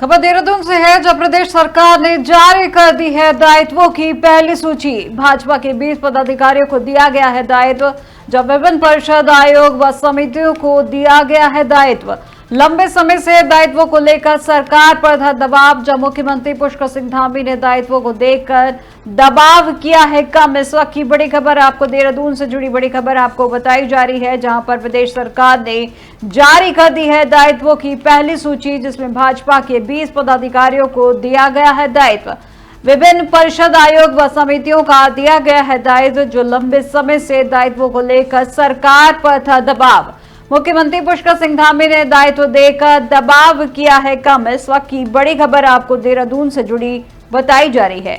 खबर देहरादून से है, जब प्रदेश सरकार ने जारी कर दी है दायित्वों की पहली सूची। भाजपा के 20 पदाधिकारियों को दिया गया है दायित्व। जब विभिन्न परिषद, आयोग व समितियों को दिया गया है दायित्व। लंबे समय से दायित्वों को लेकर सरकार पर था दबाव। जब मुख्यमंत्री पुष्कर सिंह धामी ने दायित्वों को देखकर दबाव किया है कम। इस वक्त की बड़ी खबर आपको देहरादून से जुड़ी बड़ी खबर आपको बताई जा रही है, जहां पर प्रदेश सरकार ने जारी कर दी है दायित्वों की पहली सूची, जिसमें भाजपा के 20 पदाधिकारियों को दिया गया है दायित्व। विभिन्न परिषद, आयोग व समितियों का दिया गया है दायित्व। जो लंबे समय से दायित्वों को लेकर सरकार पर था दबाव। मुख्यमंत्री पुष्कर सिंह धामी ने दायित्व देकर दबाव किया है कम। इस वक्त की बड़ी खबर आपको देहरादून से जुड़ी बताई जा रही है।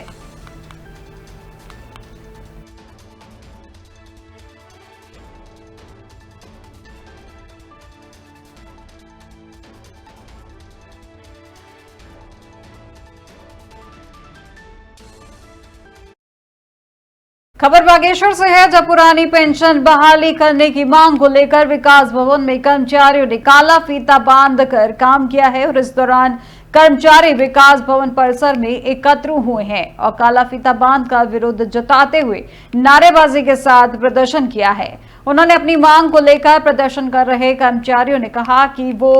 खबर बागेश्वर से है, जब पुरानी पेंशन बहाली करने की मांग को लेकर विकास भवन में कर्मचारियों ने काला फीता बांधकर काम किया है और इस दौरान कर्मचारी विकास भवन परिसर में एकत्र हुए हैं और काला फीता बांधकर विरोध जताते हुए नारेबाजी के साथ प्रदर्शन किया है। उन्होंने अपनी मांग को लेकर प्रदर्शन कर रहे कर्मचारियों ने कहा कि वो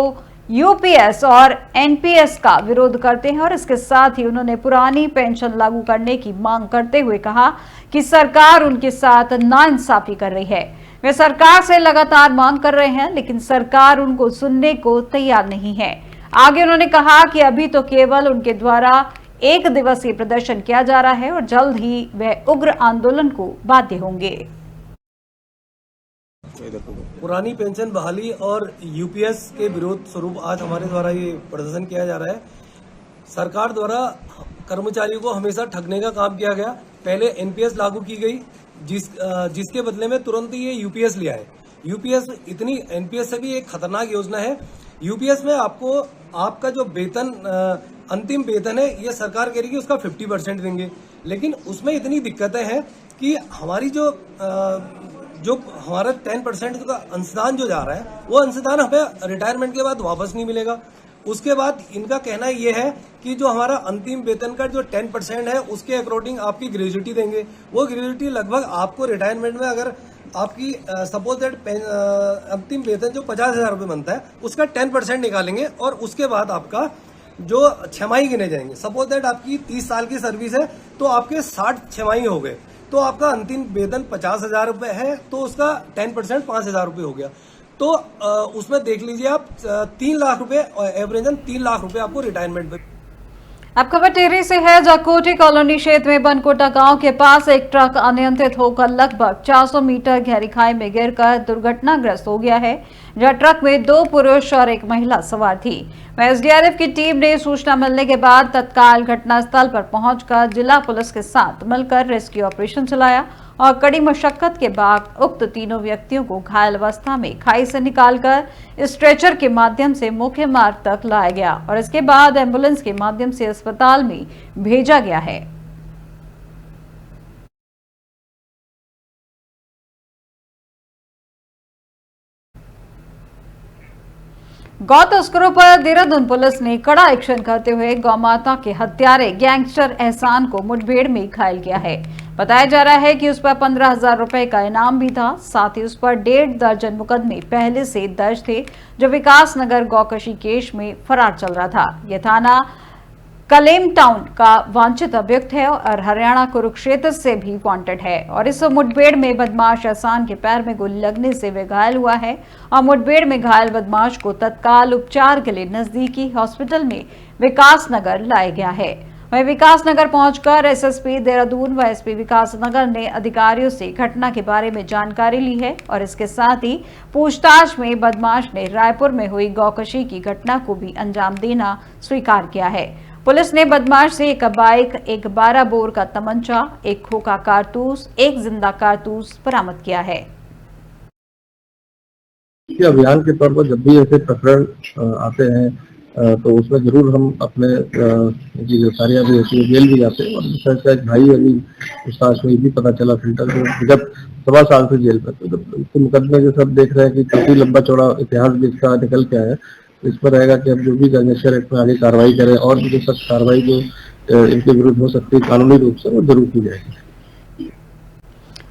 यूपीएस और एनपीएस का विरोध करते हैं और इसके साथ ही उन्होंने पुरानी पेंशन लागू करने की मांग करते हुए कहा कि सरकार उनके साथ नाइंसाफी कर रही है। वे सरकार से लगातार मांग कर रहे हैं, लेकिन सरकार उनको सुनने को तैयार नहीं है। आगे उन्होंने कहा कि अभी तो केवल उनके द्वारा 1 दिवसीय प्रदर्शन किया जा रहा है और जल्द ही वे उग्र आंदोलन को बाध्य होंगे। पुरानी पेंशन बहाली और यूपीएस के विरोध स्वरूप आज हमारे द्वारा ये प्रदर्शन किया जा रहा है। सरकार द्वारा कर्मचारियों को हमेशा ठगने का काम किया गया। पहले एनपीएस लागू की गई, जिसके बदले में तुरंत ही ये यूपीएस लिया है। यूपीएस इतनी एनपीएस से भी एक खतरनाक योजना है। यूपीएस में आपको आपका जो वेतन अंतिम वेतन है, ये सरकार कह रही है उसका 50% देंगे, लेकिन उसमें इतनी दिक्कतें हैं कि हमारी जो हमारा 10% का अंशदान जो जा रहा है, वो अंशदान हमें रिटायरमेंट के बाद वापस नहीं मिलेगा। उसके बाद इनका कहना ये है कि जो हमारा अंतिम वेतन का जो 10% है, उसके अकॉर्डिंग आपकी ग्रेजुटी देंगे। वो ग्रेजुटी लगभग आपको रिटायरमेंट में अगर आपकी सपोज दैट अंतिम वेतन जो 50,000 रुपये बनता है, उसका 10% निकालेंगे और उसके बाद आपका जो छमाही गिने जाएंगे। सपोज दैट आपकी 30 साल की सर्विस है, तो आपके 60 छमाही हो गए, तो आपका अंतिम वेतन 50,000 रुपये है, तो उसका 10% 5,000 रुपये हो गया। तो उसमें देख लीजिए आप 3 लाख रुपए, एवरेजन 3 लाख रुपए आपको रिटायरमेंट में। अब खबर टिहरी से है, जहां कोठी कॉलोनी क्षेत्र में बनकोटा गांव के पास एक ट्रक अनियंत्रित होकर लगभग 400 मीटर गहरी खाई में गिरकर दुर्घटनाग्रस्त हो गया है, जहां ट्रक में 2 पुरुष और 1 महिला सवार थी। एसडीआरएफ की टीम ने सूचना मिलने के बाद तत्काल घटनास्थल पर पहुंचकर जिला पुलिस के साथ मिलकर रेस्क्यू ऑपरेशन चलाया और कड़ी मशक्कत के बाद उक्त तीनों व्यक्तियों को घायल अवस्था में खाई से निकालकर स्ट्रेचर के माध्यम से मुख्य मार्ग तक लाया गया और इसके बाद एम्बुलेंस के माध्यम से अस्पताल में भेजा गया है। गौ तस्करों पर देहरादून पुलिस ने कड़ा एक्शन करते हुए गौमाता के हत्यारे गैंगस्टर एहसान को मुठभेड़ में घायल किया है। बताया जा रहा है कि उस पर 15,000 रुपए का इनाम भी था। साथ ही उस पर 1.5 दर्जन मुकदमे पहले से दर्ज थे, जो विकास नगर गौकशी केस में फरार चल रहा था। यह थाना कलेम टाउन का वांछित अभियुक्त है और हरियाणा कुरुक्षेत्र से भी वांटेड है और इस मुठभेड़ में बदमाश एहसान के पैर में गोली लगने से वे घायल हुआ है और मुठभेड़ में घायल बदमाश को तत्काल उपचार के लिए नजदीकी हॉस्पिटल में विकास नगर लाया गया है। वहीं विकास नगर पहुंचकर एसएसपी देहरादून व एसपी विकास नगर ने अधिकारियों से घटना के बारे में जानकारी ली है और इसके साथ ही पूछताछ में बदमाश ने रायपुर में हुई गौकशी की घटना को भी अंजाम देना स्वीकार किया है। पुलिस ने बदमाश से एक बाइक, एक 12 बोर का तमंचा, एक खोखा कारतूस, एक जिंदा कारतूस बरामद किया है। अभियान के तौर पर जब भी ऐसे प्रकरण आते हैं तो उसमें जरूर हम अपने की गिरफ्तारियां भी होती है, जेल भी जाते हैं। और विशेषकर एक भाई अभी पूछताछ में भी पता चला फिल्टर को जब 7 साल से जेल में, तो मुकदमे जो सब देख रहे हैं कि काफी लंबा चौड़ा इतिहास भी इसका निकल के आया है। इस पर रहेगा कि अब जो भी गैंगस्टर एक्ट में आगे कार्रवाई करें और भी जो सख्त कार्रवाई जो इनके विरुद्ध हो सकती है कानूनी रूप से, वो जरूर की जाएगी।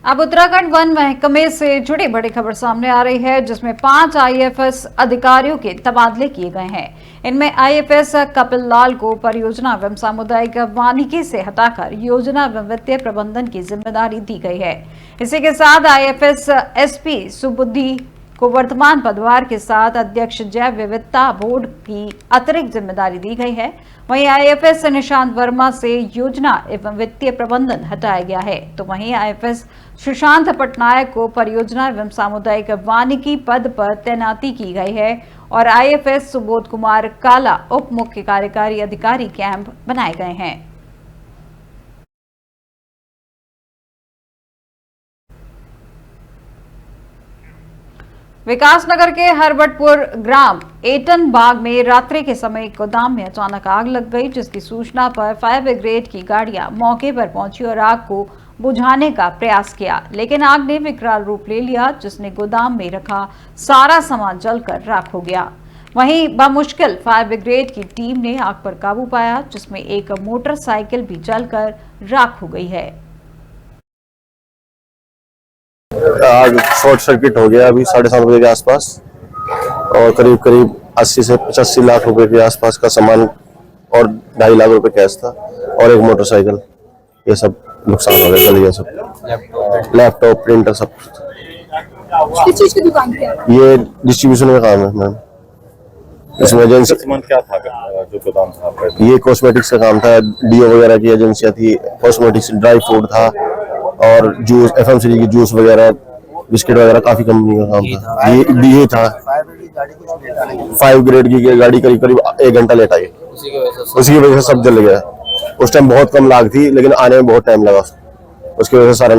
अब उत्तराखंड वन महकमे से जुड़ी बड़ी खबर सामने आ रही है, जिसमें 5 आईएफएस अधिकारियों के तबादले किए गए हैं। इनमें आईएफएस कपिल लाल को परियोजना एवं सामुदायिक वानिकी से हटाकर योजना एवं वित्तीय प्रबंधन की जिम्मेदारी दी गई है। इसी के साथ आईएफएस एसपी सुबुद्धि को वर्तमान पदभार के साथ अध्यक्ष जैव विविधता बोर्ड की अतिरिक्त जिम्मेदारी दी गई है। वहीं आईएफएस निशांत वर्मा से योजना एवं वित्तीय प्रबंधन हटाया गया है, तो वहीं आईएफएस सुशांत पटनायक को परियोजना एवं सामुदायिक वानिकी पद पर तैनाती की गई है और आईएफएस सुबोध कुमार काला उप मुख्य कार्यकारी अधिकारी कैंप बनाए गए हैं। विकासनगर के हरबटपुर ग्राम एटन बाग में रात्रि के समय एक गोदाम में अचानक आग लग गई, जिसकी सूचना पर फायर ब्रिगेड की गाड़ियां मौके पर पहुंची और आग को बुझाने का प्रयास किया, लेकिन आग ने विकराल रूप ले लिया, जिसने गोदाम में रखा सारा सामान जलकर राख हो गया। वहीं बमुश्किल फायर ब्रिगेड की टीम ने आग पर काबू पाया, जिसमें एक मोटरसाइकिल भी जलकर राख हो गई है। आग शॉर्ट सर्किट हो गया अभी 7:30 बजे के आसपास और करीब 80 से 85 लाख रुपए के आसपास का सामान और 2.5 लाख रुपए कैश था और एक मोटरसाइकिल, ये सब नुकसान हो गया, जल गया सब। लैपटॉप प्रिंटर सब। किस चीज की दुकान थी? ये डिस्ट्रीब्यूशन का काम है मैम। इसमें एजेंसी सामान क्या था जो गोदाम था? ये कॉस्मेटिक्स का काम था, डीओ वगैरह की एजेंसियां थी, कॉस्मेटिक्स, ड्राई फ्रूट था और जूस, एफएमसीजी की जूस वगैरह, बिस्किट वगैरह, काफी कंपनी का काम था। ये था 5 ग्रेड की गाड़ी करीब 1 घंटा लेट आई, उसी की वजह से सब जल गया। उस टाइम बहुत कम लाग थी, लेकिन आने में बहुत टाइम लगा, उसकी वजह से सारा